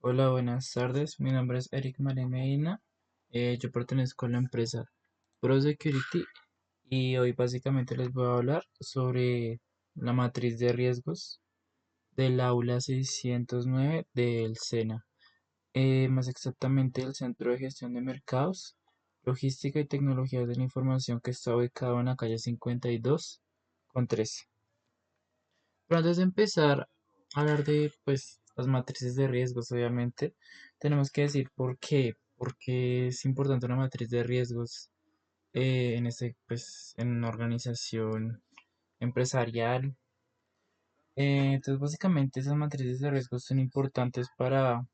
Hola, buenas tardes. Mi nombre es Eric María Medina. Yo pertenezco a la empresa ProSecurity y hoy básicamente les voy a hablar sobre la matriz de riesgos del aula 609 del SENA, más exactamente el Centro de Gestión de Mercados, Logística y Tecnologías de la Información, que está ubicado en la calle 52 con 13. Pero antes de empezar a hablar de pues las matrices de riesgos, obviamente, tenemos que decir por qué es importante una matriz de riesgos en una organización empresarial. Entonces, básicamente, esas matrices de riesgos son importantes para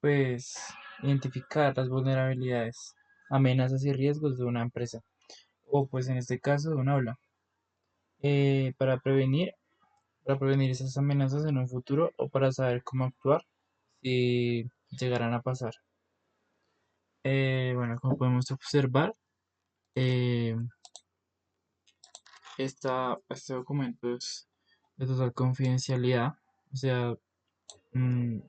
pues identificar las vulnerabilidades, amenazas y riesgos de una empresa, o pues en este caso de un aula, eh, para prevenir para prevenir esas amenazas en un futuro o para saber cómo actuar si llegaran a pasar. Bueno, como podemos observar, eh, este documento es de total confidencialidad, o sea, mm,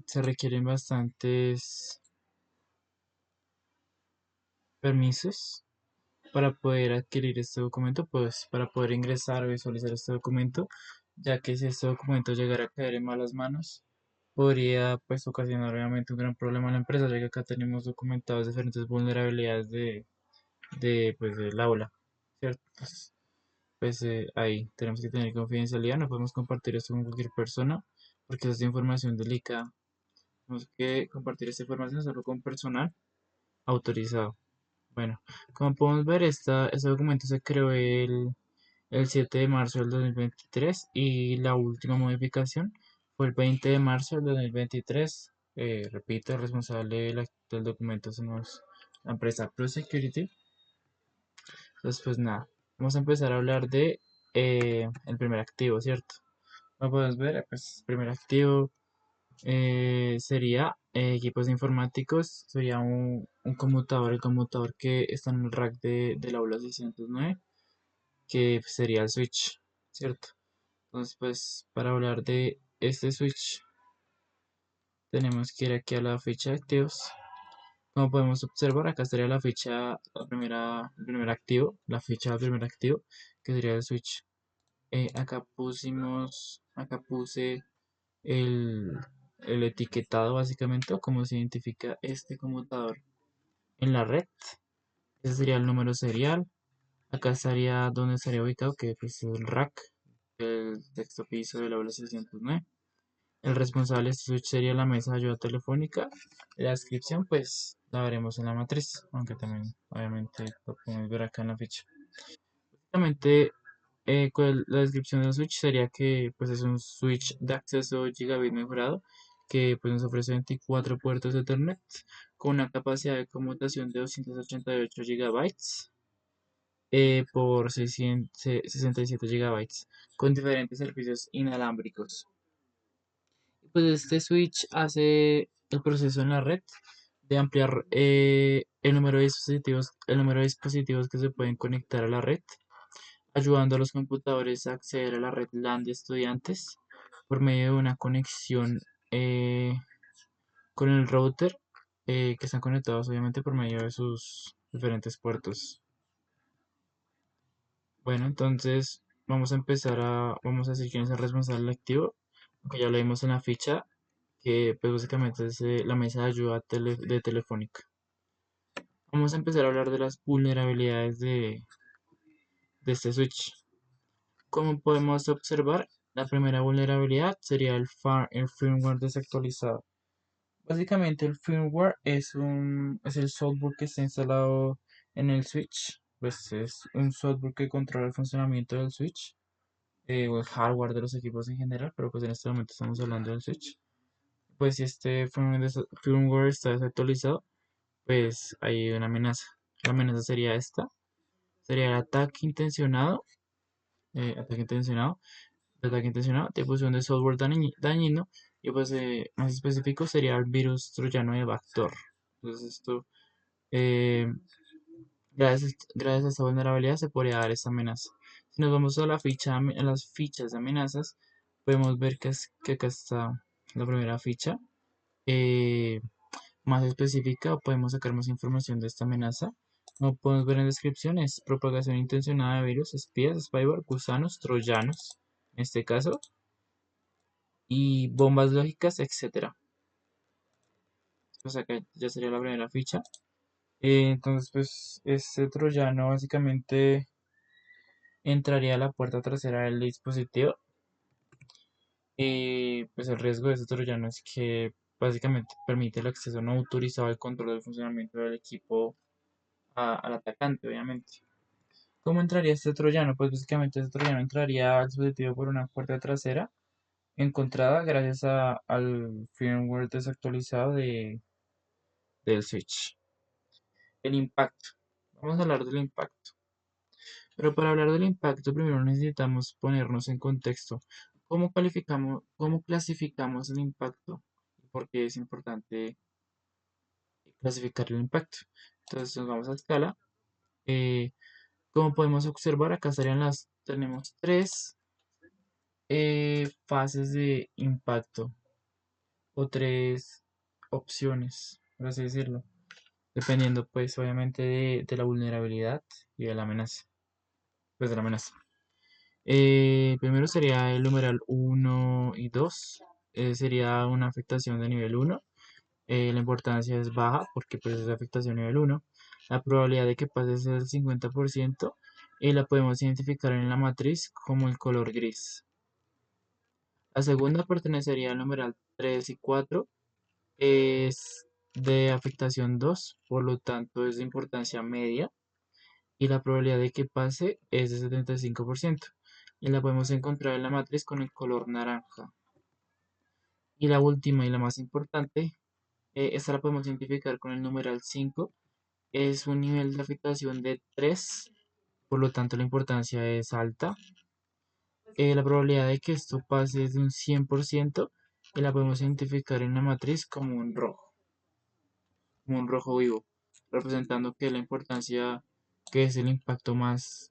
se requieren bastantes permisos para poder adquirir este documento, pues para poder ingresar o visualizar este documento, ya que si este documento llegara a caer en malas manos, podría pues ocasionar obviamente un gran problema a la empresa, ya que acá tenemos documentadas diferentes vulnerabilidades pues, del aula, ¿cierto? Pues, ahí tenemos que tener confidencialidad, no podemos compartir esto con cualquier persona, porque es de información delicada. Tenemos que compartir esta información solo con personal autorizado. Bueno, como podemos ver, este documento se creó el 7 de marzo del 2023 y la última modificación fue el 20 de marzo del 2023. Repito, el responsable del documento somos la empresa ProSecurity. Entonces, pues nada, vamos a empezar a hablar de el primer activo, ¿cierto? Como podemos ver, pues el primer activo sería equipos informáticos, sería un conmutador, el conmutador que está en el rack del aula 609, que sería el switch, ¿cierto? Entonces, pues para hablar de este switch, tenemos que ir aquí a la ficha de activos. Como podemos observar, acá estaría la ficha, el primer activo, la ficha del primer activo, que sería el switch. Acá puse el, el etiquetado básicamente, o cómo se identifica este conmutador en la red. Ese sería el número serial. Acá estaría donde estaría ubicado, que pues, es el rack, el texto piso de la aula 609. El responsable de este switch sería la mesa de ayuda telefónica. La descripción, pues, la veremos en la matriz, aunque también, obviamente, lo podemos ver acá en la ficha. Básicamente, la descripción del switch sería que, pues, es un switch de acceso gigabit mejorado que, pues, nos ofrece 24 puertos de Ethernet con una capacidad de conmutación de 288 gigabytes por 67 gigabytes con diferentes servicios inalámbricos. Pues este switch hace el proceso en la red de ampliar el número de dispositivos que se pueden conectar a la red, ayudando a los computadores a acceder a la red LAN de estudiantes por medio de una conexión eh, con el router, que están conectados obviamente por medio de sus diferentes puertos. Bueno, entonces vamos a decir quién es el responsable del activo, que ya lo vimos en la ficha, que pues básicamente es la mesa de ayuda de Telefónica. Vamos a empezar a hablar de las vulnerabilidades de este switch. Como podemos observar, la primera vulnerabilidad sería el firmware desactualizado. Básicamente el firmware es el software que está instalado en el switch. Pues es un software que controla el funcionamiento del switch, o el hardware de los equipos en general, pero pues en este momento estamos hablando del switch. Pues si este firmware está desactualizado, pues hay una amenaza. La amenaza sería esta, sería el ataque intencionado, difusión de software dañino, y pues más específico sería el virus troyano de Backdoor. Entonces esto, eh, gracias a esta vulnerabilidad se podría dar esta amenaza. Si nos vamos a a las fichas de amenazas, podemos ver que acá está la primera ficha. eh, Más específica, podemos sacar más información de esta amenaza. Como podemos ver en descripción, es propagación intencionada de virus, espías, spyware, gusanos, troyanos, en este caso, y bombas lógicas, etcétera. Pues acá ya sería la primera ficha. Entonces, pues, este troyano básicamente entraría a la puerta trasera del dispositivo. Y pues el riesgo de este troyano es que básicamente permite el acceso no autorizado al control del funcionamiento del equipo al atacante, obviamente. ¿Cómo entraría este troyano? Pues básicamente este troyano entraría al dispositivo por una puerta trasera encontrada gracias al firmware desactualizado del switch. El impacto. Vamos a hablar del impacto. Pero para hablar del impacto, primero necesitamos ponernos en contexto. ¿Cómo clasificamos el impacto? ¿Por qué es importante clasificar el impacto? Entonces nos vamos a escala. Eh, Como podemos observar, acá tenemos tres fases de impacto o tres opciones, por así decirlo, dependiendo pues obviamente de la vulnerabilidad y de la amenaza, pues de la amenaza. Primero sería el numeral uno y 2, sería una afectación de nivel uno. La importancia es baja porque pues es afectación nivel uno. La probabilidad de que pase es el 50% y la podemos identificar en la matriz como el color gris. La segunda pertenecería al numeral 3 y 4, es de afectación 2, por lo tanto es de importancia media y la probabilidad de que pase es de 75% y la podemos encontrar en la matriz con el color naranja. Y la última y la más importante, esta la podemos identificar con el numeral 5, es un nivel de afectación de 3, por lo tanto la importancia es alta. La probabilidad de que esto pase es de un 100% y la podemos identificar en la matriz como un rojo vivo, representando que la importancia, que es el impacto más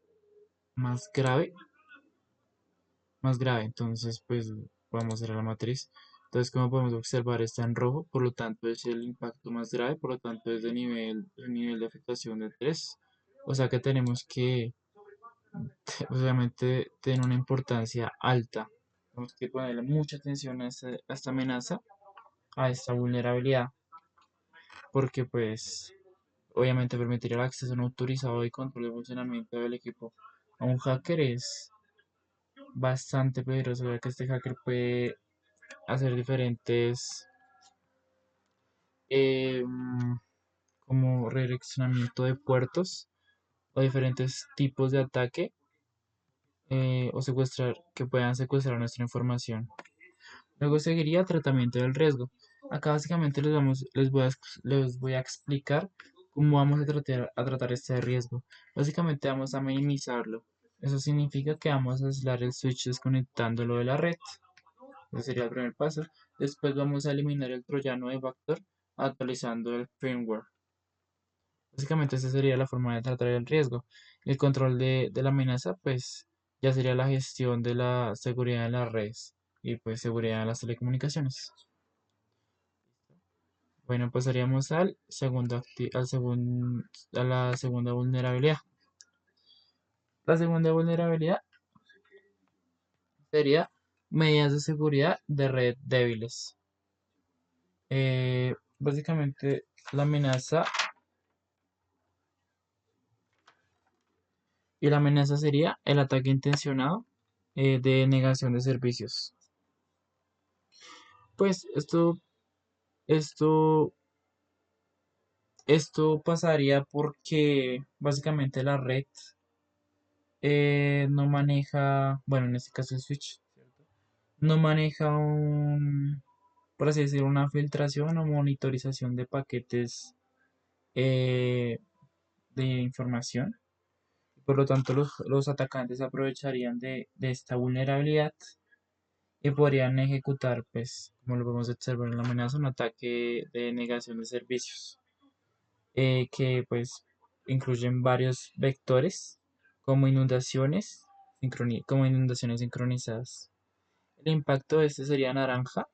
grave, más grave. Entonces, pues vamos a ver la matriz. Entonces, como podemos observar, está en rojo, por lo tanto es el impacto más grave, por lo tanto es de nivel de afectación de 3. O sea que tenemos que, obviamente, tener una importancia alta. Tenemos que ponerle mucha atención a esta amenaza, a esta vulnerabilidad, porque pues obviamente permitiría el acceso no autorizado y control de funcionamiento del equipo a un hacker es bastante peligroso, ya que este hacker puede hacer diferentes como redireccionamiento de puertos o diferentes tipos de ataque, o que puedan secuestrar nuestra información. Luego seguiría el tratamiento del riesgo. Acá básicamente les voy a explicar cómo vamos a tratar este riesgo. Básicamente vamos a minimizarlo. Eso significa que vamos a aislar el switch desconectándolo de la red. Ese sería el primer paso. Después vamos a eliminar el troyano de backdoor actualizando el firmware. Básicamente esa sería la forma de tratar el riesgo. El control de la amenaza, pues ya sería la gestión de la seguridad en las redes y pues seguridad en las telecomunicaciones. Bueno, pasaríamos a la segunda vulnerabilidad. La segunda vulnerabilidad sería medidas de seguridad de red débiles. Básicamente la amenaza y la amenaza sería el ataque intencionado de negación de servicios. Pues esto, esto pasaría porque básicamente la red no maneja, bueno, en este caso el switch, ¿cierto? No maneja por así decirlo, una filtración o monitorización de paquetes eh, de información. Por lo tanto, los atacantes aprovecharían de esta vulnerabilidad y podrían ejecutar, pues, como lo podemos observar en la amenaza, un ataque de negación de servicios, que pues incluyen varios vectores como inundaciones sincronizadas. El impacto de este sería naranja,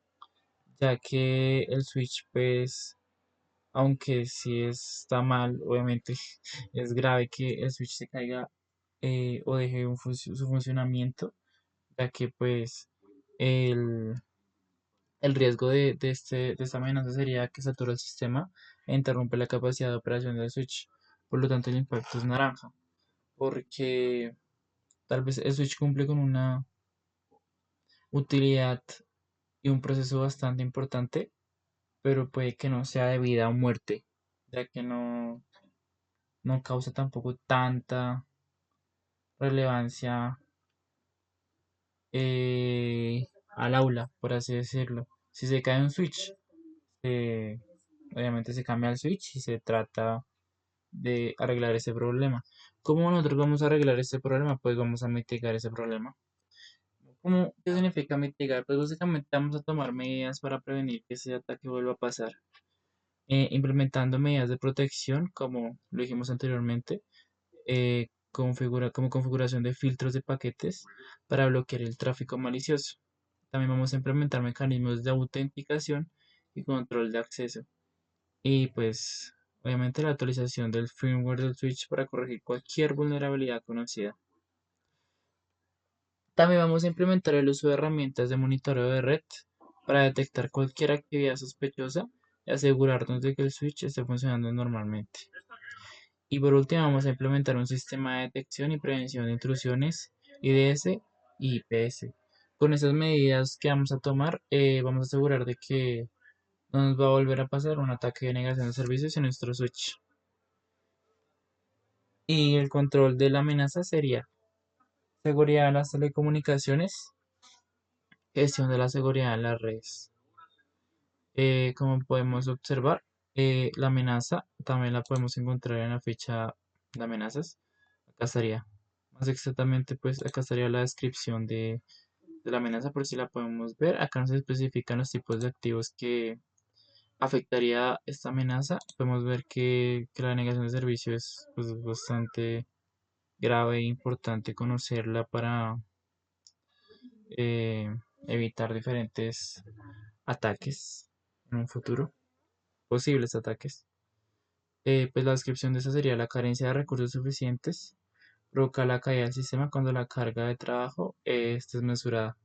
ya que el switch, pues, aunque sí está mal, obviamente es grave que el switch se caiga o deje su funcionamiento, ya que pues el, el riesgo de esta amenaza sería que satura el sistema e interrumpe la capacidad de operación del switch. Por lo tanto, el impacto es naranja, porque tal vez el switch cumple con una utilidad y un proceso bastante importante, pero puede que no sea de vida o muerte, ya que no causa tampoco tanta relevancia al aula, por así decirlo. Si se cae un switch, eh, obviamente se cambia el switch y se trata de arreglar ese problema. ¿Cómo nosotros vamos a arreglar este problema? Pues vamos a mitigar ese problema. ¿Qué significa mitigar? Pues básicamente vamos a tomar medidas para prevenir que ese ataque vuelva a pasar. Implementando medidas de protección, como lo dijimos anteriormente, como configuración de filtros de paquetes para bloquear el tráfico malicioso. También vamos a implementar mecanismos de autenticación y control de acceso. Y pues, obviamente la actualización del firmware del switch para corregir cualquier vulnerabilidad conocida. También vamos a implementar el uso de herramientas de monitoreo de red para detectar cualquier actividad sospechosa y asegurarnos de que el switch esté funcionando normalmente. Y por último, vamos a implementar un sistema de detección y prevención de intrusiones IDS y IPS. Con esas medidas que vamos a tomar, vamos a asegurar de que no nos va a volver a pasar un ataque de negación de servicios en nuestro switch. Y el control de la amenaza sería seguridad de las telecomunicaciones, gestión de la seguridad de las redes. Como podemos observar, la amenaza también la podemos encontrar en la ficha de amenazas. Acá estaría. Más exactamente, pues acá estaría la descripción de la amenaza por si la podemos ver. Acá nos especifican los tipos de activos que afectaría esta amenaza. Podemos ver que la denegación de servicio es pues, bastante grave e importante conocerla para eh, evitar diferentes ataques en un futuro, posibles ataques. Pues la descripción de esa sería la carencia de recursos suficientes, provoca la caída del sistema cuando la carga de trabajo es desmesurada,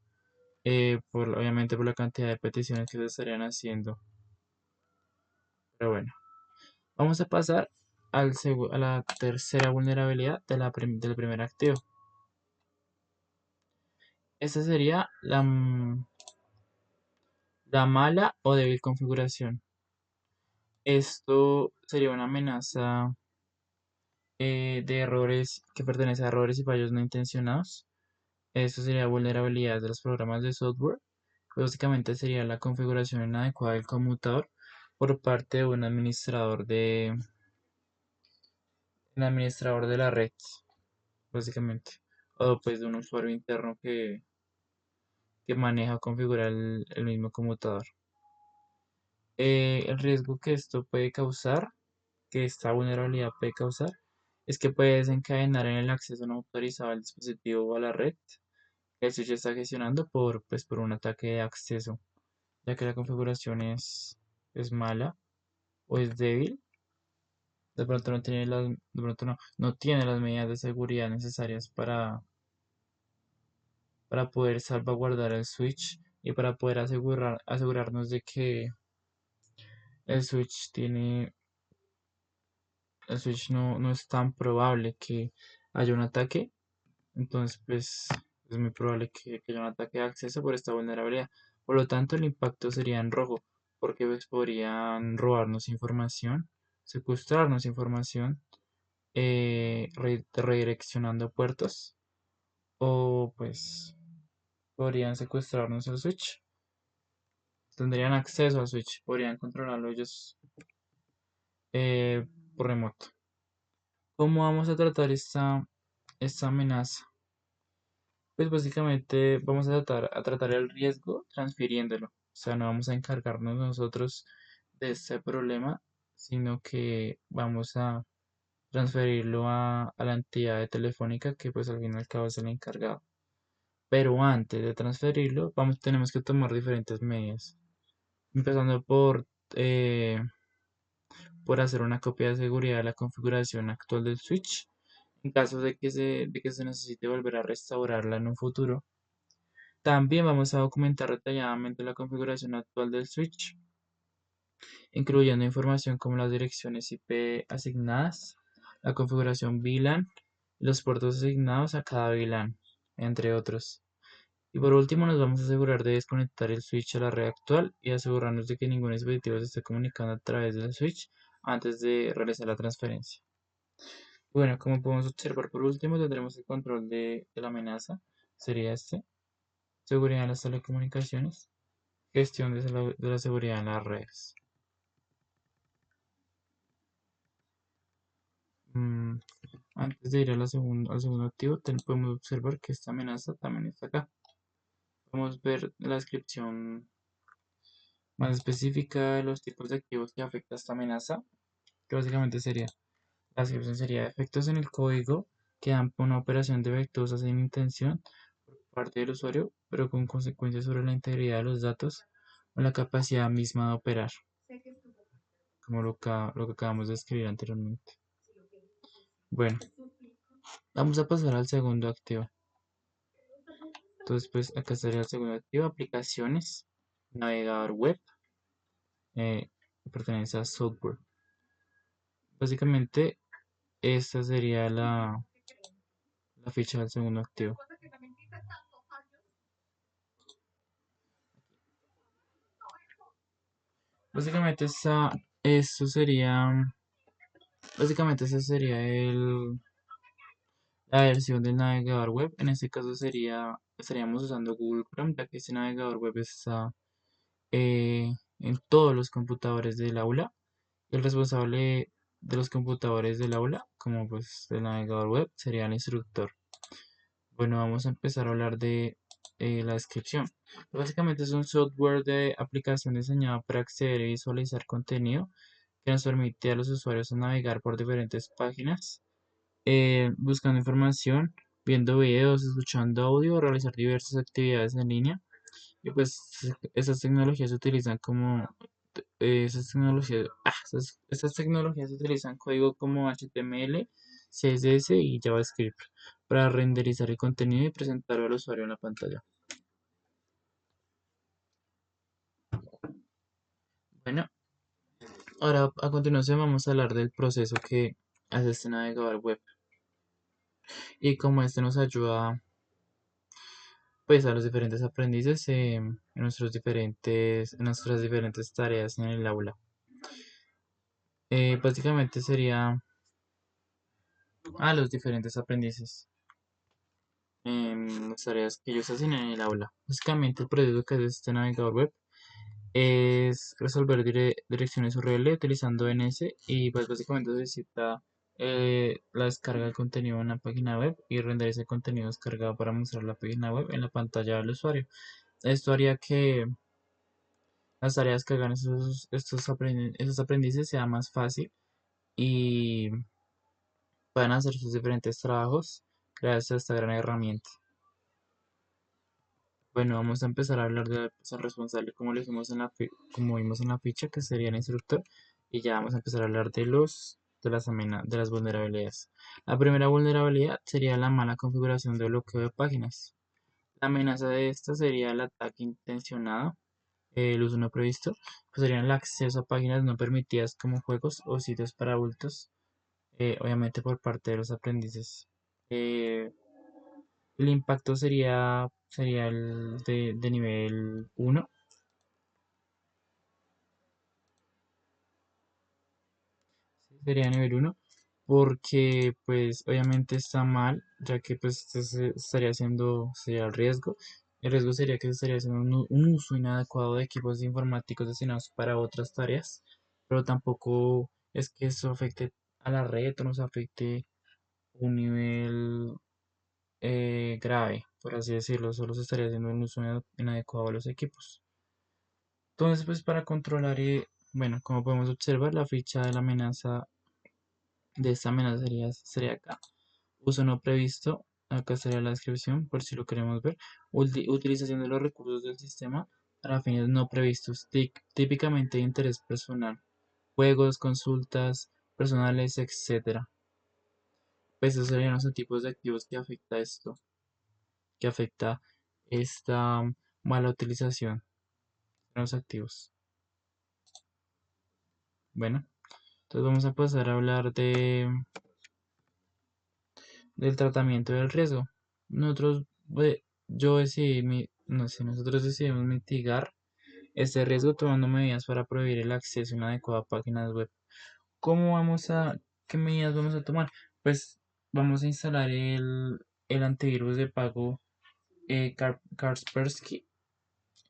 obviamente por la cantidad de peticiones que se estarían haciendo. Pero bueno, vamos a pasar a la tercera vulnerabilidad del primer activo. Esta sería la mala o débil configuración. Esto sería una amenaza de errores que pertenece a errores y fallos no intencionados. Esto sería vulnerabilidad de los programas de software. Básicamente sería la configuración inadecuada del conmutador por parte de un administrador de la red, básicamente. O pues de un usuario interno que maneja o configura el mismo conmutador. El riesgo que esto puede causar, que esta vulnerabilidad puede causar, es que puede desencadenar en el acceso no autorizado al dispositivo o a la red que el switch está gestionando por un ataque de acceso, ya que la configuración es mala o es débil. De pronto de pronto no tiene las medidas de seguridad necesarias para poder salvaguardar el switch y para poder asegurarnos de que el switch tiene, el switch no es tan probable que haya un ataque. Entonces, pues es muy probable que haya un ataque de acceso por esta vulnerabilidad. Por lo tanto, el impacto sería en rojo, porque pues, podrían robarnos información, secuestrarnos información, redireccionando puertos, o pues podrían secuestrarnos el switch. Tendrían acceso al switch, podrían controlarlo ellos eh, por remoto. ¿Cómo vamos a tratar esta amenaza? Pues básicamente vamos a tratar el riesgo transfiriéndolo. O sea, no vamos a encargarnos nosotros de este problema, sino que vamos a transferirlo a la entidad de telefónica que pues al fin y al cabo es el encargado. Pero antes de transferirlo, tenemos que tomar diferentes medidas. Empezando eh, por hacer una copia de seguridad de la configuración actual del switch. En caso de que se necesite volver a restaurarla en un futuro. También vamos a documentar detalladamente la configuración actual del switch, incluyendo información como las direcciones IP asignadas, la configuración VLAN, los puertos asignados a cada VLAN, entre otros. Y por último, nos vamos a asegurar de desconectar el switch a la red actual y asegurarnos de que ningún dispositivo se esté comunicando a través del switch antes de realizar la transferencia. Bueno, como podemos observar, por último tendremos el control de la amenaza, sería este, seguridad en las telecomunicaciones, gestión de la seguridad en las redes. Mm, Antes de ir a al segundo activo, podemos observar que esta amenaza también está acá. Podemos ver la descripción más específica de los tipos de activos que afecta esta amenaza, que básicamente sería, la descripción sería efectos en el código que dan una operación defectuosa sin intención por parte del usuario, pero con consecuencias sobre la integridad de los datos o la capacidad misma de operar, como lo que acabamos de escribir anteriormente. Bueno, vamos a pasar al segundo activo. Entonces, pues acá estaría el segundo activo, aplicaciones, navegador web, eh, pertenece a software. Básicamente, esta sería la ficha del segundo activo. Básicamente, esto sería, básicamente ese sería la versión del navegador web. En este caso estaríamos usando Google Chrome, ya que este navegador web está en todos los computadores del aula. El responsable de los computadores del aula, como pues del navegador web, sería el instructor. Bueno, vamos a empezar a hablar de la descripción. Básicamente es un software de aplicación diseñado para acceder y visualizar contenido que nos permite a los usuarios navegar por diferentes páginas, buscando información, viendo videos, escuchando audio, realizar diversas actividades en línea. Y pues esas tecnologías se utilizan como esas tecnologías utilizan código como HTML, CSS y JavaScript para renderizar el contenido y presentarlo al usuario en la pantalla. Bueno, ahora a continuación vamos a hablar del proceso que hace este navegador web y cómo este nos ayuda pues a los diferentes aprendices en nuestras diferentes tareas en el aula. Básicamente sería a los diferentes aprendices en las tareas que ellos hacen en el aula. Básicamente el proceso que hace este navegador web es resolver direcciones URL utilizando NS y pues básicamente necesita la descarga del contenido en la página web y renderizar ese contenido descargado para mostrar la página web en la pantalla del usuario. Esto haría que las tareas que hagan esos aprendices sea más fácil y puedan hacer sus diferentes trabajos gracias a esta gran herramienta. Bueno, vamos a empezar a hablar de la persona responsable como lo dijimos como vimos en la ficha, que sería el instructor, y ya vamos a empezar a hablar de las vulnerabilidades. La primera vulnerabilidad sería la mala configuración de bloqueo de páginas. La amenaza de esta sería el ataque intencionado, el uso no previsto, pues sería el acceso a páginas no permitidas como juegos o sitios para adultos, obviamente por parte de los aprendices. Eh, el impacto sería el de nivel uno. Sí, sería nivel uno porque pues obviamente está mal, ya que pues sería el riesgo. El riesgo sería que se estaría haciendo un uso inadecuado de equipos informáticos destinados para otras tareas, pero tampoco es que eso afecte a la red o nos afecte un nivel grave, por así decirlo, solo se estaría haciendo un uso inadecuado de los equipos. Entonces, pues para controlar, bueno, como podemos observar, la ficha de la amenaza de esta amenaza sería acá. Uso no previsto. acá estaría la descripción por si lo queremos ver. Utilización de los recursos del sistema para fines no previstos, típicamente de interés personal, juegos, consultas personales, etcétera. Pues esos serían los tipos de activos que afecta esto, que afecta esta mala utilización de los activos. Bueno, entonces vamos a pasar a hablar del tratamiento del riesgo. Nosotros, yo decidí, no sé, nosotros decidimos mitigar este riesgo tomando medidas para prohibir el acceso a una adecuada páginas web. ¿Cómo vamos a, qué medidas vamos a tomar? Pues vamos a instalar el antivirus de pago Kaspersky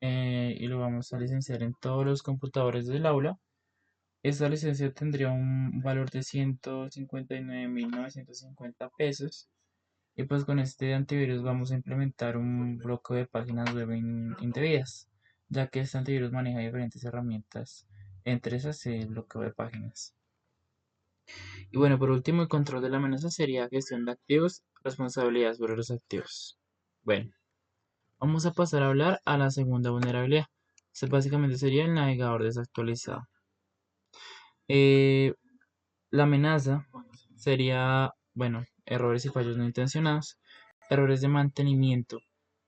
y lo vamos a licenciar en todos los computadores del aula. Esta licencia tendría un valor de 159.950 pesos. Y pues con este antivirus vamos a implementar un bloqueo de páginas web indebidas, ya que este antivirus maneja diferentes herramientas, entre esas el bloqueo de páginas. Y bueno, por último, el control de la amenaza sería gestión de activos, responsabilidad sobre los activos. Bueno, vamos a pasar a hablar a la segunda vulnerabilidad. Este básicamente sería el navegador desactualizado. Eh, la amenaza sería, bueno, errores y fallos no intencionados, errores de mantenimiento,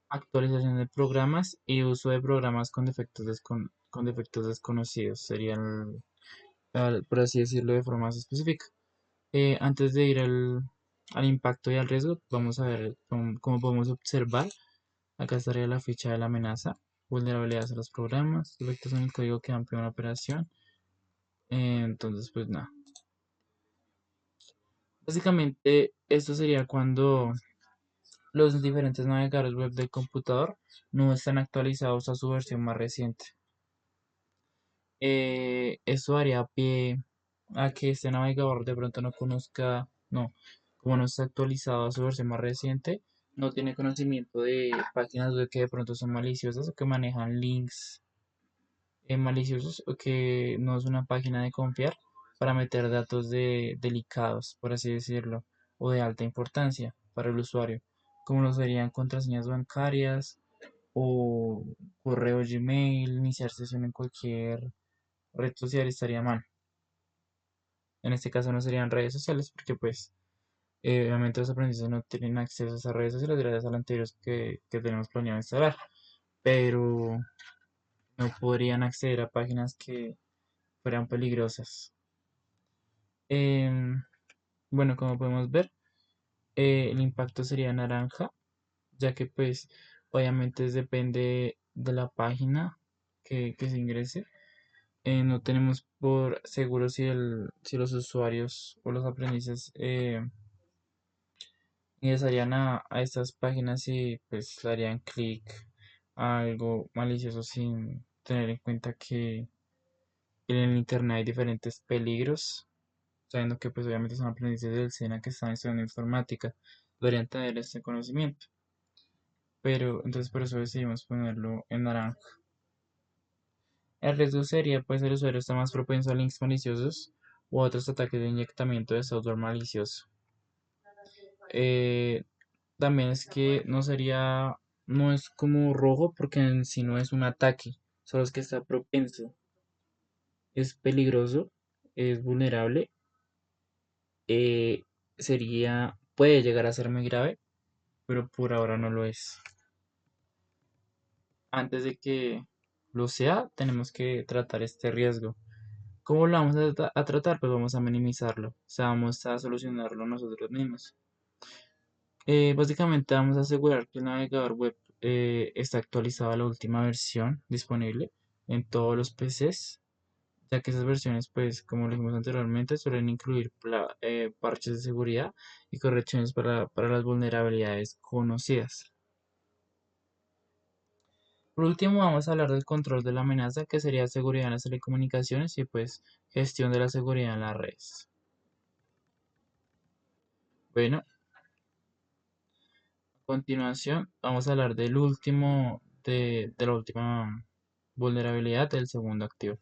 actualización de programas y uso de programas con defectos, con defectos desconocidos. Serían, por así decirlo, de forma más específica. Antes de ir al impacto y al riesgo, vamos a ver cómo podemos observar. Acá estaría la ficha de la amenaza, vulnerabilidades a los programas, defectos en el código que amplía una operación. Entonces, pues nada. Básicamente, esto sería cuando los diferentes navegadores web del computador no están actualizados a su versión más reciente. Eso daría pie a que este navegador de pronto no conozca, no, como no está actualizado a su versión más reciente, no tiene conocimiento de páginas web que de pronto son maliciosas o que manejan links maliciosos o que no es una página de confiar para meter datos delicados, por así decirlo, o de alta importancia para el usuario, como lo serían contraseñas bancarias o correo Gmail, iniciar sesión en cualquier red social estaría mal. En este caso no serían redes sociales porque pues obviamente los aprendices no tienen acceso a esas redes sociales gracias al antivirus que tenemos planeado instalar, pero no podrían acceder a páginas que fueran peligrosas. Em, bueno, como podemos ver, el impacto sería naranja, ya que pues obviamente depende de la página que se ingrese. No tenemos por seguro si los usuarios o los aprendices ingresarían a estas páginas y pues darían clic a algo malicioso sin tener en cuenta que en el internet hay diferentes peligros, sabiendo que pues obviamente son aprendices del SENA que están estudiando informática, deberían tener este conocimiento, pero entonces por eso decidimos ponerlo en naranja. El riesgo sería pues el usuario está más propenso a links maliciosos u otros ataques de inyectamiento de software malicioso. Eh, También es que no sería, no es como rojo porque en sí no es un ataque, solo es que está propenso, es peligroso, es vulnerable, eh, puede llegar a ser muy grave, pero por ahora no lo es. Antes de que lo sea, tenemos que tratar este riesgo. ¿Cómo lo vamos a tratar? Pues vamos a minimizarlo, o sea, vamos a solucionarlo nosotros mismos. Básicamente vamos a asegurar que el navegador web está actualizado a la última versión disponible en todos los PCs, ya que esas versiones, pues, como lo dijimos anteriormente, suelen incluir parches de seguridad y correcciones para las vulnerabilidades conocidas. Por último, vamos a hablar del control de la amenaza, que sería seguridad en las telecomunicaciones y pues gestión de la seguridad en las redes. Bueno, a continuación vamos a hablar del último, de la última vulnerabilidad del segundo activo.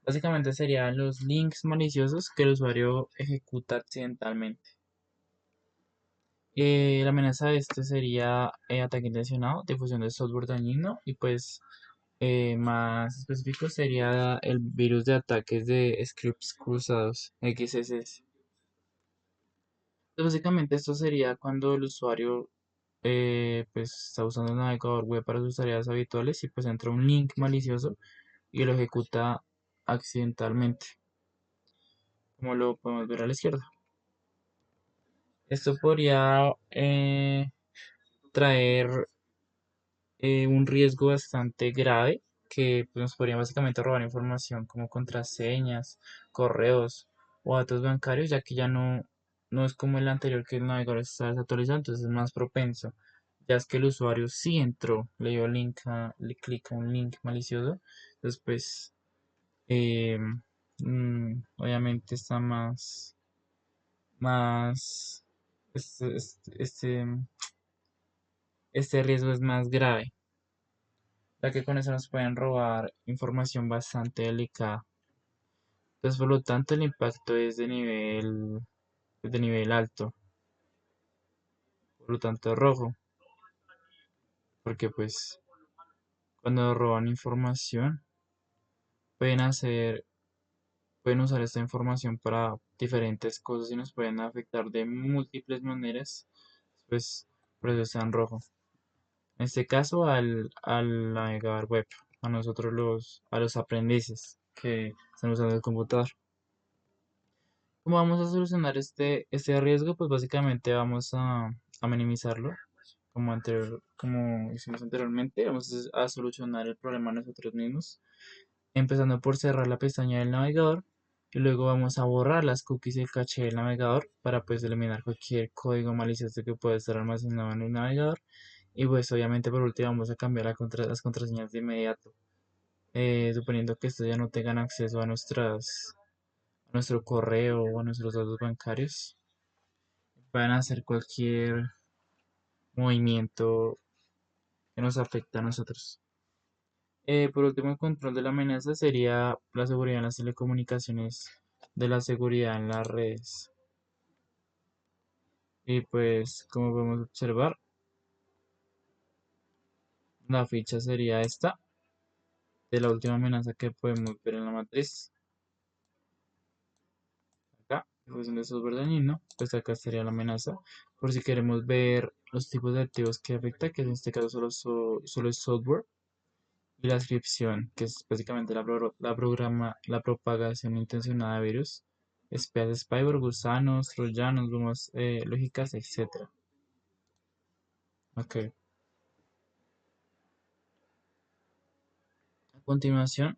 Básicamente serían los links maliciosos que el usuario ejecuta accidentalmente. La amenaza de este sería ataque intencionado, difusión de software dañino y pues más específico sería el virus de ataques de scripts cruzados, XSS. Entonces, básicamente esto sería cuando el usuario pues está usando el navegador web para sus tareas habituales y pues entra un link malicioso y lo ejecuta accidentalmente, como lo podemos ver a la izquierda. Esto podría traer un riesgo bastante grave que pues, nos podrían básicamente robar información como contraseñas, correos o datos bancarios, ya que ya no es como el anterior que el navegador está desactualizado, entonces es más propenso. Ya es que el usuario sí entró, le dio link le clica un link malicioso, entonces pues eh, obviamente está más, este, este, este este riesgo es más grave, ya que con eso nos pueden robar información bastante delicada. Entonces, por lo tanto, el impacto es de nivel alto, por lo tanto rojo, porque pues cuando roban información pueden hacer, pueden usar esta información para diferentes cosas y nos pueden afectar de múltiples maneras, pues por eso está en rojo. En este caso al navegador web, a nosotros a los aprendices que están usando el computador. ¿Cómo vamos a solucionar este riesgo? Pues básicamente vamos a minimizarlo, como hicimos anteriormente. Vamos a solucionar el problema nosotros mismos, empezando por cerrar la pestaña del navegador y luego vamos a borrar las cookies y el caché del navegador para pues eliminar cualquier código malicioso que pueda estar almacenado en el navegador. Y pues obviamente por último vamos a cambiar las contraseñas de inmediato, suponiendo que estos ya no tengan acceso a nuestro correo o a nuestros datos bancarios, puedan hacer cualquier movimiento que nos afecte a nosotros. Por último, el control de la amenaza sería la seguridad en las telecomunicaciones, de la seguridad en las redes. Y pues, como podemos observar, la ficha sería esta, de la última amenaza que podemos ver en la matriz. Acá, difusión de software dañino, pues acá estaría la amenaza. Por si queremos ver los tipos de activos que afecta, que en este caso solo es software. Y la descripción, que es básicamente la propagación intencionada de virus, espías de spyware, gusanos, troyanos, bombas lógicas, etc. Ok. A continuación,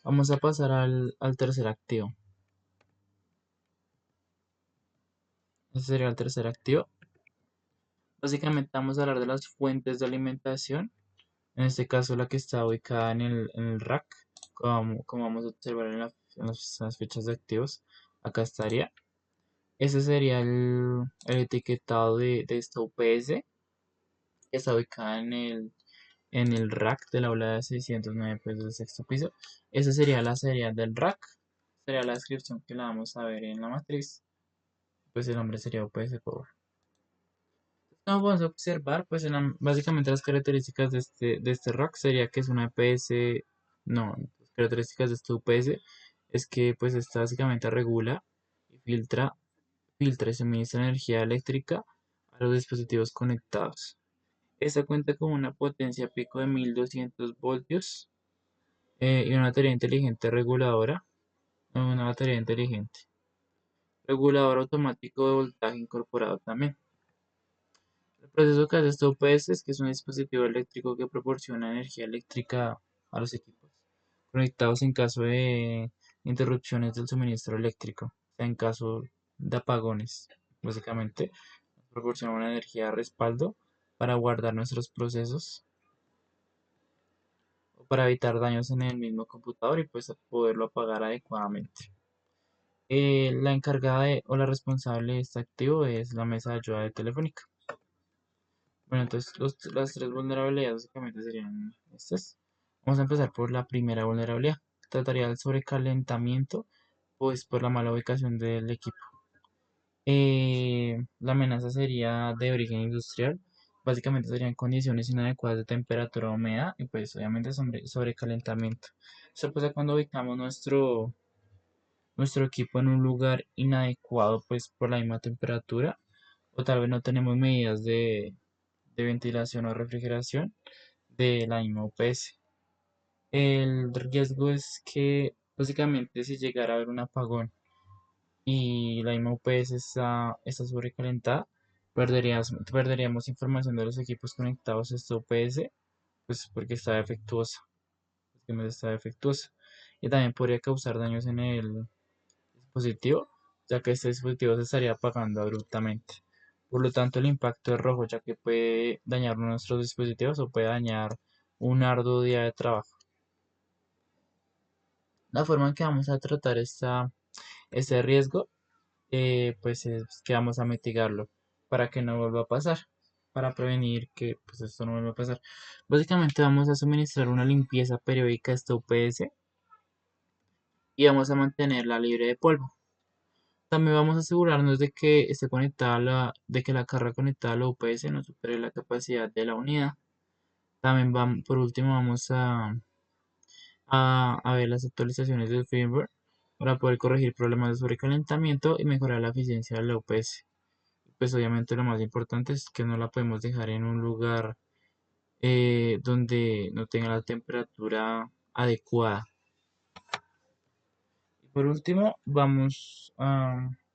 vamos a pasar al tercer activo. Ese sería el tercer activo. Básicamente vamos a hablar de las fuentes de alimentación. En este caso, la que está ubicada en el rack, como vamos a observar las fichas de activos. Acá estaría. Ese sería el etiquetado de esta UPS que está ubicada en el rack de la aula de 609 pues del sexto piso. Esa sería la serial del rack. Sería la descripción que la vamos a ver en la matriz. Pues el nombre sería UPS Power. Como vamos a observar, pues básicamente las características de este rack sería que es una EPS, no, las características de este UPS es que pues esta básicamente regula y filtra y suministra energía eléctrica a los dispositivos conectados. Esta cuenta con una potencia pico de 1200 voltios y una batería inteligente reguladora, una batería inteligente, regulador automático de voltaje incorporado también. El proceso que hace esta UPS es que es un dispositivo eléctrico que proporciona energía eléctrica a los equipos conectados en caso de interrupciones del suministro eléctrico, o sea, en caso de apagones. Básicamente, proporciona una energía de respaldo para guardar nuestros procesos o para evitar daños en el mismo computador y pues poderlo apagar adecuadamente. La encargada o la responsable de este activo es la mesa de ayuda de Telefónica. Bueno, entonces las tres vulnerabilidades básicamente serían estas. Vamos a empezar por la primera vulnerabilidad. Trataría del sobrecalentamiento, pues por la mala ubicación del equipo. La amenaza sería de origen industrial. Básicamente serían condiciones inadecuadas de temperatura o humedad y pues obviamente sobrecalentamiento. Eso pasa cuando ubicamos nuestro equipo en un lugar inadecuado pues por la misma temperatura o tal vez no tenemos medidas de ventilación o refrigeración de la misma UPS. El riesgo es que básicamente si llegara a haber un apagón y la misma UPS está sobrecalentada, perderíamos información de los equipos conectados a esta UPS, pues porque está defectuosa, porque está defectuosa. Y también podría causar daños en el dispositivo, ya que este dispositivo se estaría apagando abruptamente. Por lo tanto, el impacto es rojo, ya que puede dañar nuestros dispositivos o puede dañar un arduo día de trabajo. La forma en que vamos a tratar este riesgo pues es que vamos a mitigarlo para que no vuelva a pasar, para prevenir que pues esto no vuelva a pasar. Básicamente vamos a suministrar una limpieza periódica a esta UPS y vamos a mantenerla libre de polvo. También vamos a asegurarnos de que esté conectada de que la carga conectada a la UPS no supere la capacidad de la unidad. También por último vamos a ver las actualizaciones del firmware para poder corregir problemas de sobrecalentamiento y mejorar la eficiencia de la UPS. Pues obviamente lo más importante es que no la podemos dejar en un lugar donde no tenga la temperatura adecuada. Y por último, podemos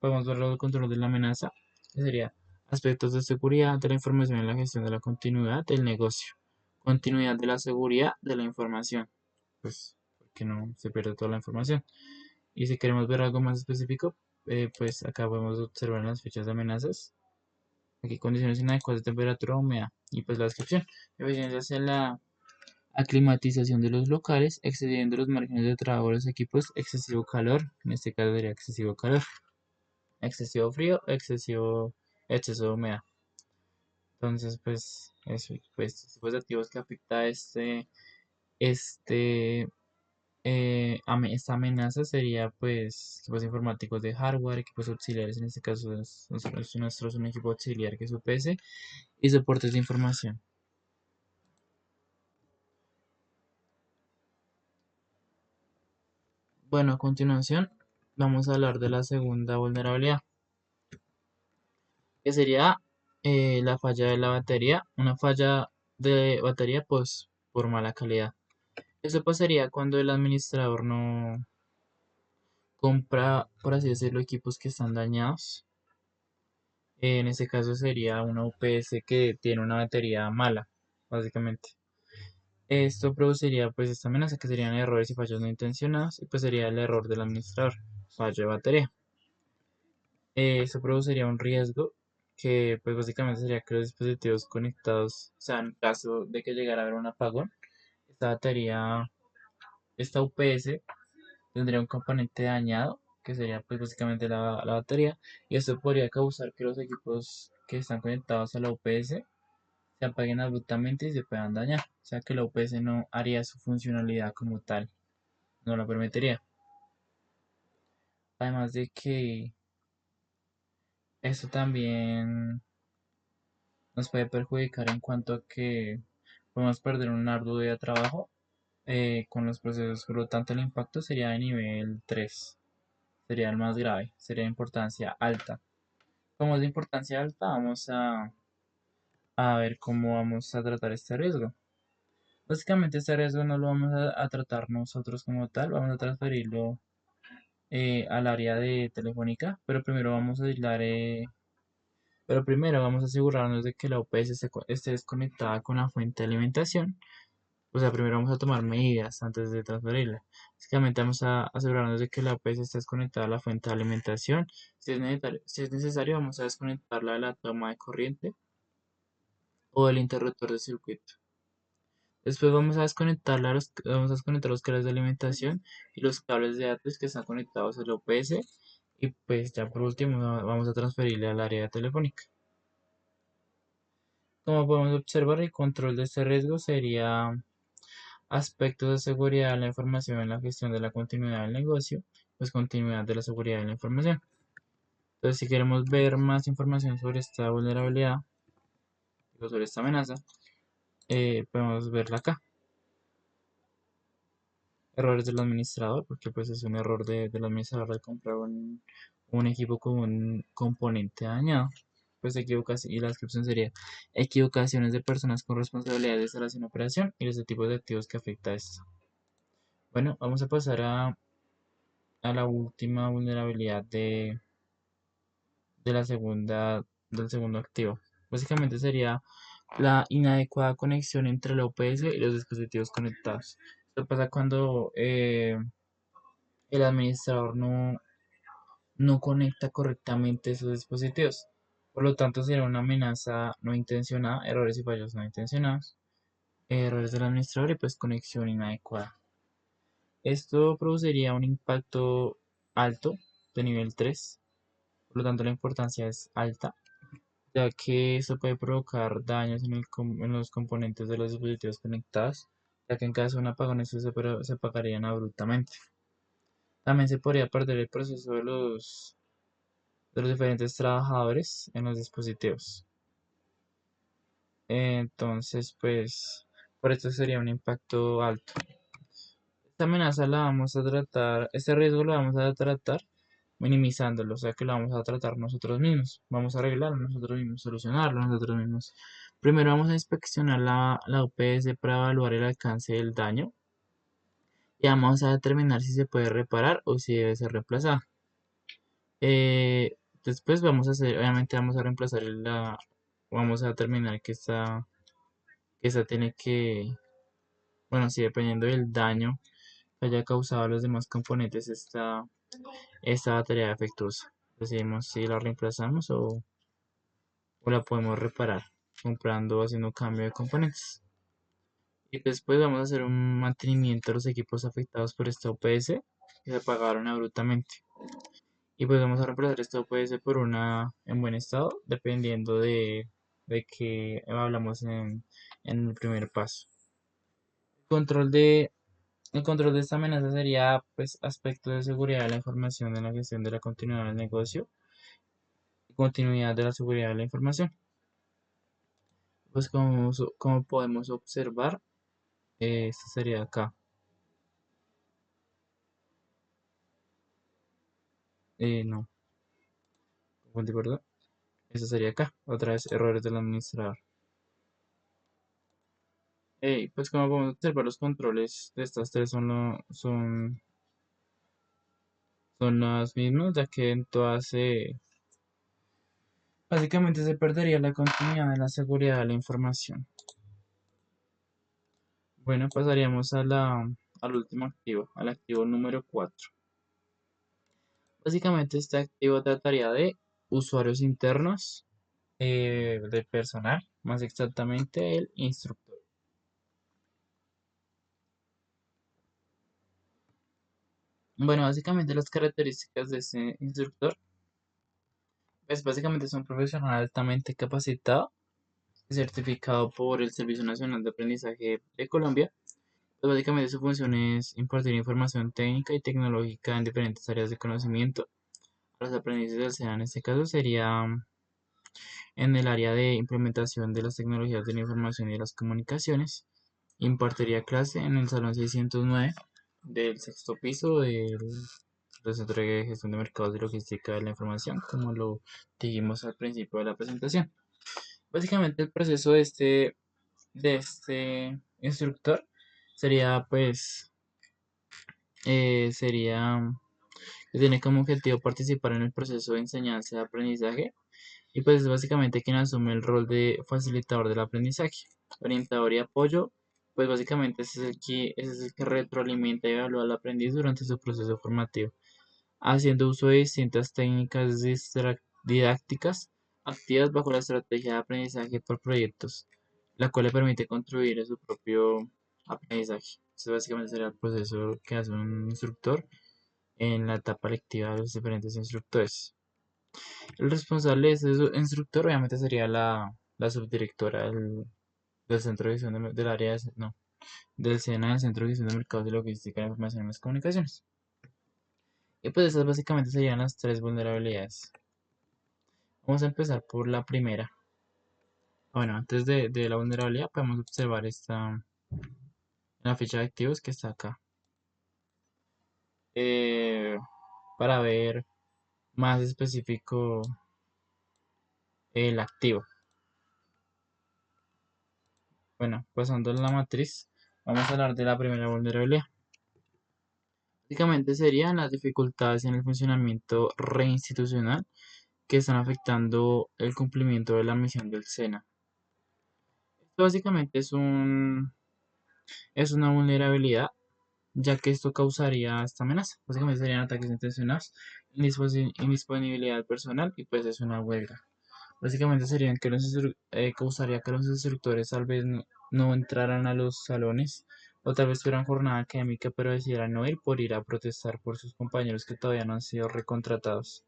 ver los controles de la amenaza, que sería aspectos de seguridad de la información en la gestión de la continuidad del negocio, continuidad de la seguridad de la información, pues porque no se pierde toda la información. Y si queremos ver algo más específico, pues acá podemos observar las fichas de amenazas. Aquí condiciones inadecuadas de temperatura, humedad y pues la descripción. Eficiencia en la aclimatización de los locales, excediendo los márgenes de trabajo de los equipos, excesivo calor, en este caso sería excesivo calor, excesivo frío, exceso de humedad. Entonces, pues, eso, pues, tipos de activos que afecta este, esta amenaza sería, pues, equipos informáticos de hardware, equipos auxiliares, en este caso es un equipo auxiliar que es UPS, y soportes de información. Bueno, a continuación vamos a hablar de la segunda vulnerabilidad, que sería la falla de la batería, una falla de batería pues por mala calidad. Eso pasaría cuando el administrador no compra, por así decirlo, equipos que están dañados. En este caso sería una UPS que tiene una batería mala, básicamente. Esto produciría pues esta amenaza que serían errores y fallos no intencionados y pues sería el error del administrador, fallo de batería. Eso produciría un riesgo que pues básicamente sería que los dispositivos conectados, o sea, en caso de que llegara a haber un apagón, esta batería, esta UPS tendría un componente dañado, que sería pues básicamente la batería, y esto podría causar que los equipos que están conectados a la UPS se apaguen abruptamente y se puedan dañar, o sea que la UPS no haría su funcionalidad como tal, no la permitiría. Además de que esto también nos puede perjudicar en cuanto a que podemos perder un arduo día de trabajo con los procesos, por lo tanto el impacto sería de nivel 3, sería el más grave, sería de importancia alta. Como es de importancia alta, vamos a ver cómo vamos a tratar este riesgo. Básicamente este riesgo no lo vamos a tratar nosotros como tal, vamos a transferirlo al área de telefónica, pero primero vamos a asegurarnos de que la UPS esté desconectada con la fuente de alimentación. O sea, primero vamos a tomar medidas antes de transferirla. Básicamente vamos a asegurarnos de que la UPS esté desconectada a la fuente de alimentación. Si es necesario, vamos a desconectarla de la toma de corriente o del interruptor de circuito. Después vamos a desconectar los cables de alimentación y los cables de datos que están conectados a la UPS. Y pues ya por último vamos a transferirle al área telefónica. Como podemos observar, el control de este riesgo sería aspectos de seguridad de la información en la gestión de la continuidad del negocio, pues continuidad de la seguridad de la información. Entonces, si queremos ver más información sobre esta vulnerabilidad o sobre esta amenaza, podemos verla acá. Errores del administrador, porque pues es un error del administrador de comprar un equipo con un componente dañado. Pues equivocación, y la descripción sería equivocaciones de personas con responsabilidad de instalación y operación y los tipos de activos que afecta a esto. Bueno, vamos a pasar a la última vulnerabilidad de la segunda, del segundo activo. Básicamente sería la inadecuada conexión entre la UPS y los dispositivos conectados. Esto pasa cuando el administrador no conecta correctamente esos dispositivos. Por lo tanto, será una amenaza no intencionada, errores y fallos no intencionados, errores del administrador y pues conexión inadecuada. Esto produciría un impacto alto de nivel 3, por lo tanto la importancia es alta, ya que esto puede provocar daños en los componentes de los dispositivos conectados, ya que en caso de un apagón estos se apagarían abruptamente. También se podría perder el proceso de los diferentes trabajadores en los dispositivos. Entonces, pues, por esto sería un impacto alto. Esta amenaza la vamos a tratar, este riesgo lo vamos a tratar minimizándolo, o sea que lo vamos a tratar nosotros mismos. Vamos a arreglarlo nosotros mismos, solucionarlo nosotros mismos. Primero vamos a inspeccionar la UPS para evaluar el alcance del daño y vamos a determinar si se puede reparar o si debe ser reemplazado. Después vamos a hacer, obviamente vamos a reemplazar vamos a determinar que esta tiene que, bueno, sí, dependiendo del daño que haya causado a los demás componentes, esta batería defectuosa. Decidimos si la reemplazamos o la podemos reparar comprando o haciendo cambio de componentes. Y después vamos a hacer un mantenimiento de los equipos afectados por esta UPS que se apagaron abruptamente. Y pues vamos a reemplazar esta UPS por una en buen estado, dependiendo de que hablamos en el primer paso. Control de, el control de esta amenaza sería pues aspectos de seguridad de la información en la gestión de la continuidad del negocio y continuidad de la seguridad de la información. Pues como podemos observar, esto sería acá. No, confundí, ¿verdad? Esto sería acá. Otra vez, errores del administrador. Pues como podemos observar, los controles de estas tres son las mismas, ya que en todas básicamente se perdería la continuidad de la seguridad de la información. Bueno, pasaríamos al último activo, al activo número 4. Básicamente este activo trataría de usuarios internos, de personal, más exactamente el instructor. Bueno, básicamente las características de este instructor, pues básicamente es un profesional altamente capacitado, certificado por el Servicio Nacional de Aprendizaje de Colombia. Pues básicamente su función es impartir información técnica y tecnológica en diferentes áreas de conocimiento. A los aprendices del SEA en este caso sería en el área de implementación de las tecnologías de la información y de las comunicaciones. Impartiría clase en el Salón 609 del sexto piso del Centro de Gestión de Mercados y Logística de la Información, como lo dijimos al principio de la presentación. Básicamente el proceso de este instructor sería sería que tiene como objetivo participar en el proceso de enseñanza y aprendizaje y pues es básicamente quien asume el rol de facilitador del aprendizaje, orientador y apoyo, pues básicamente ese es el que retroalimenta y evalúa al aprendiz durante su proceso formativo, haciendo uso de distintas técnicas didácticas activas bajo la estrategia de aprendizaje por proyectos, la cual le permite contribuir a su propio aprendizaje. Eso básicamente sería el proceso que hace un instructor en la etapa lectiva de los diferentes instructores. El responsable de ese instructor obviamente sería la subdirectora del Centro de Gestión del área no, del SENA, del Centro de Gestión de Mercados y Logística de Información y las Comunicaciones. Y pues esas básicamente serían las tres vulnerabilidades. Vamos a empezar por la primera. Bueno, antes de la vulnerabilidad podemos observar esta, la ficha de activos que está acá. Eh, para ver más específico el activo. Bueno, pasando a la matriz, vamos a hablar de la primera vulnerabilidad. Básicamente serían las dificultades en el funcionamiento reinstitucional que están afectando el cumplimiento de la misión del SENA. Esto básicamente es una vulnerabilidad, ya que esto causaría esta amenaza. Básicamente serían ataques intencionados, indisponibilidad personal y pues es una huelga. Básicamente serían que causaría que los instructores tal vez no entraran a los salones o tal vez tuvieran jornada académica pero decidieran no ir por ir a protestar por sus compañeros que todavía no han sido recontratados.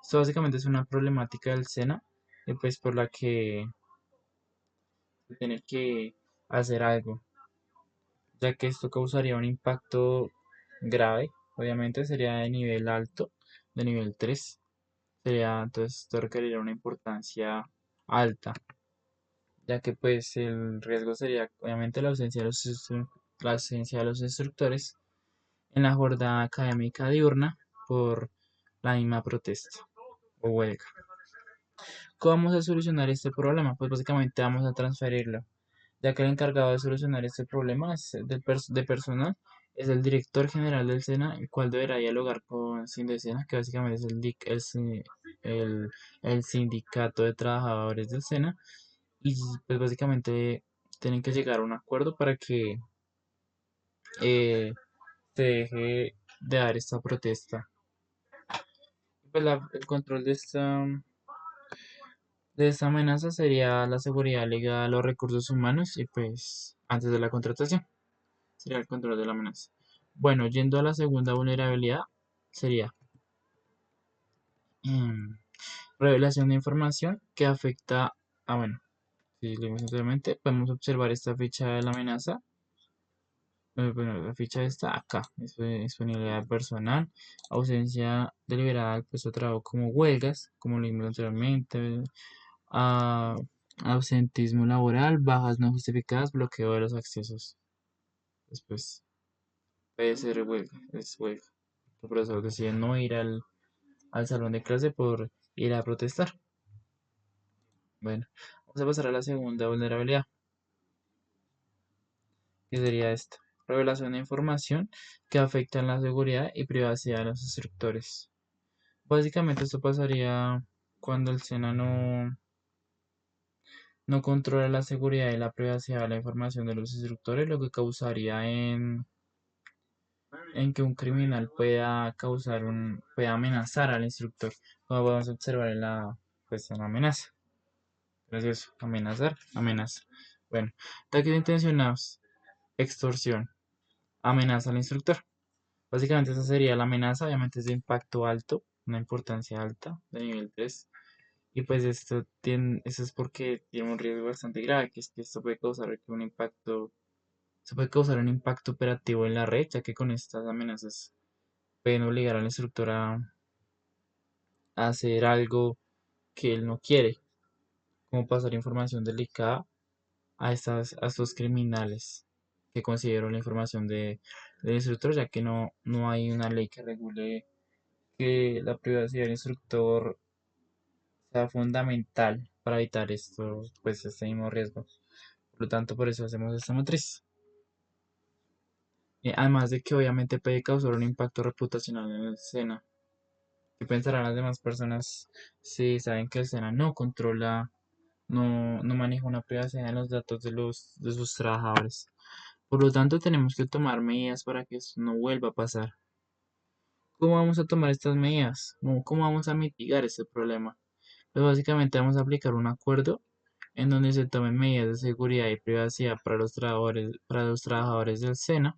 Esto básicamente es una problemática del SENA y pues por la que se tiene que hacer algo, ya que esto causaría un impacto grave, obviamente sería de nivel alto, de nivel 3 sería, entonces esto requeriría una importancia alta, ya que pues el riesgo sería obviamente la ausencia de la ausencia de los instructores en la jornada académica diurna por la misma protesta o huelga. ¿Cómo vamos a solucionar este problema? Pues básicamente vamos a transferirlo, ya que el encargado de solucionar este problema de personal es el director general del SENA, el cual deberá dialogar con Sindecena, que básicamente es el, el sindicato de trabajadores del SENA, y pues básicamente tienen que llegar a un acuerdo para que eh, se deje de dar esta protesta. Pues el control de esta amenaza sería la seguridad legal, los recursos humanos y pues antes de la contratación sería el control de la amenaza. Bueno, yendo a la segunda vulnerabilidad sería mm, revelación de información que afecta a, bueno, si leemos simplemente podemos observar esta ficha de la amenaza. Bueno, la ficha está acá, disponibilidad personal, ausencia deliberada del puesto de trabajo como huelgas, como lo vimos anteriormente, a- ausentismo laboral, bajas no justificadas, bloqueo de los accesos. Después puede ser huelga, es huelga. El profesor decide no ir al salón de clase por ir a protestar. Bueno, vamos a pasar a la segunda vulnerabilidad, que sería esta. Revelación de información que afecta la seguridad y privacidad de los instructores. Básicamente esto pasaría cuando el SENA no controla la seguridad y la privacidad de la información de los instructores, lo que causaría en que un criminal pueda amenazar al instructor, como podemos observar en pues, en la amenaza. Gracias, amenazar, amenaza. Bueno, ataques intencionados, extorsión, amenaza al instructor. Básicamente esa sería la amenaza, obviamente es de impacto alto, una importancia alta, de nivel 3. Y pues esto es porque tiene un riesgo bastante grave, que es que esto puede causar que un impacto, se puede causar un impacto operativo en la red, ya que con estas amenazas pueden obligar al instructor a hacer algo que él no quiere, como pasar información delicada a estos criminales que considero la información del instructor, ya que no hay una ley que regule que la privacidad del instructor sea fundamental para evitar esto, pues este mismo riesgo. Por lo tanto, por eso hacemos esta matriz. Además de que obviamente puede causar un impacto reputacional en el SENA. ¿Qué pensarán las demás personas si saben que el SENA no controla, no maneja una privacidad en los datos de sus trabajadores? Por lo tanto, tenemos que tomar medidas para que esto no vuelva a pasar. ¿Cómo vamos a tomar estas medidas? ¿Cómo vamos a mitigar este problema? Pues básicamente vamos a aplicar un acuerdo en donde se tomen medidas de seguridad y privacidad para los trabajadores del SENA,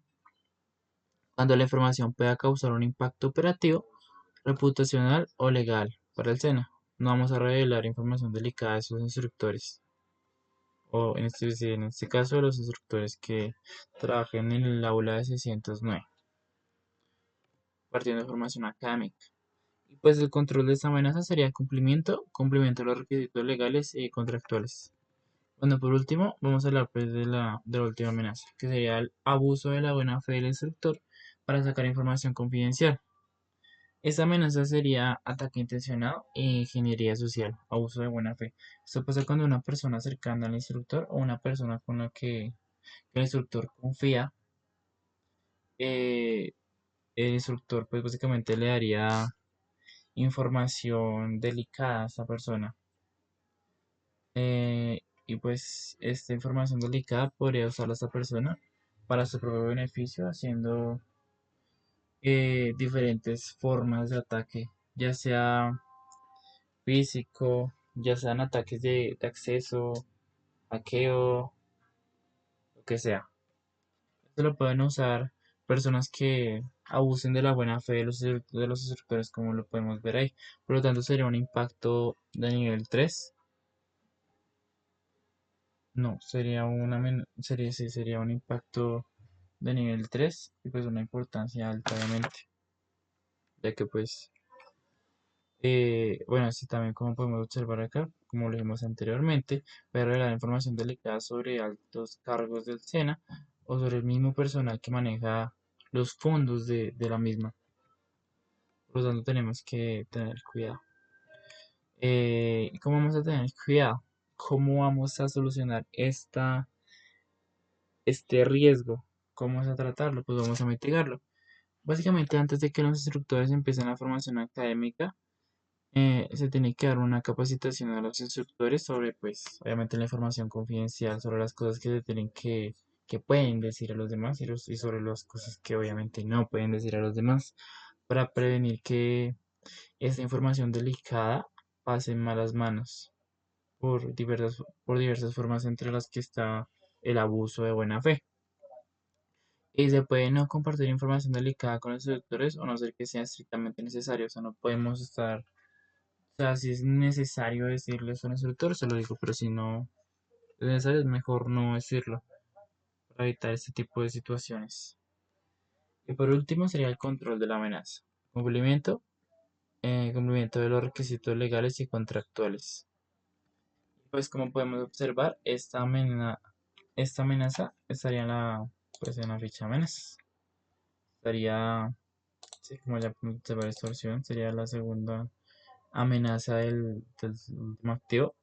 cuando la información pueda causar un impacto operativo, reputacional o legal para el SENA. No vamos a revelar información delicada de sus instructores, o en este caso de los instructores que trabajen en el aula de 609, partiendo de formación académica. Y pues el control de esta amenaza sería cumplimiento de los requisitos legales y contractuales. Bueno, por último, vamos a hablar pues de la última amenaza, que sería el abuso de la buena fe del instructor para sacar información confidencial. Esta amenaza sería ataque intencionado e ingeniería social, abuso de buena fe. Esto pasa cuando una persona cercana al instructor o una persona con la que el instructor confía, eh, el instructor pues básicamente le daría información delicada a esta persona. Y pues esta información delicada podría usarla esta persona para su propio beneficio, haciendo diferentes formas de ataque, ya sea físico, ya sean ataques de acceso, hackeo, lo que sea. Esto lo pueden usar personas que abusen de la buena fe de los instructores, como lo podemos ver ahí. Por lo tanto, sería un impacto de nivel 3. No, sí, sería un impacto de nivel 3 y pues una importancia alta, obviamente, ya que pues, bueno, así también como podemos observar acá, como lo vimos anteriormente, puede revelar información delicada sobre altos cargos del SENA o sobre el mismo personal que maneja los fondos de la misma. Por lo tanto, tenemos que tener cuidado. ¿Cómo vamos a tener cuidado? ¿Cómo vamos a solucionar este riesgo? ¿Cómo vamos a tratarlo? Pues vamos a mitigarlo. Básicamente, antes de que los instructores empiecen la formación académica, se tiene que dar una capacitación a los instructores sobre, pues, obviamente la información confidencial, sobre las cosas que se tienen que pueden decir a los demás y sobre las cosas que obviamente no pueden decir a los demás, para prevenir que esta información delicada pase en malas manos por diversas formas, entre las que está el abuso de buena fe. Y se puede no compartir información delicada con los instructores o no ser que sea estrictamente necesario. O sea, no podemos estar, o sea, si es necesario decirles a un instructor, se lo digo, pero si no es necesario, es mejor no decirlo para evitar este tipo de situaciones. Y por último sería el control de la amenaza. Cumplimiento, cumplimiento de los requisitos legales y contractuales. Pues como podemos observar, esta amenaza estaría pues en la ficha amenazas. Estaría, sí, como ya podemos observar, extorsión sería la segunda amenaza del último activo.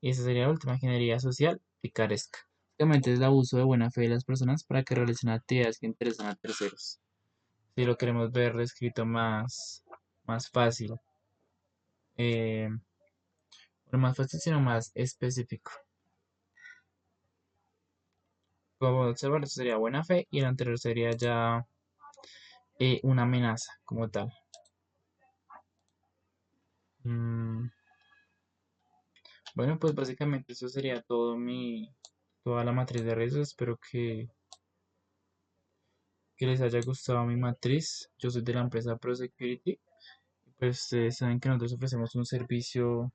Y esa sería la última, ingeniería social picaresca. Básicamente es el abuso de buena fe de las personas para que realicen actividades que interesan a terceros. Si lo queremos ver escrito más fácil, eh, no más fácil, sino más específico. Como observar, esto sería buena fe y el anterior sería ya una amenaza como tal. Mm, bueno, pues básicamente eso sería toda la matriz de riesgos. Espero que les haya gustado mi matriz. Yo soy de la empresa ProSecurity. Pues ustedes saben que nosotros ofrecemos un servicio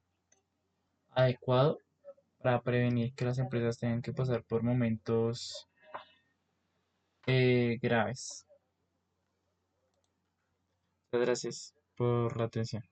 adecuado para prevenir que las empresas tengan que pasar por momentos graves. Muchas gracias por la atención.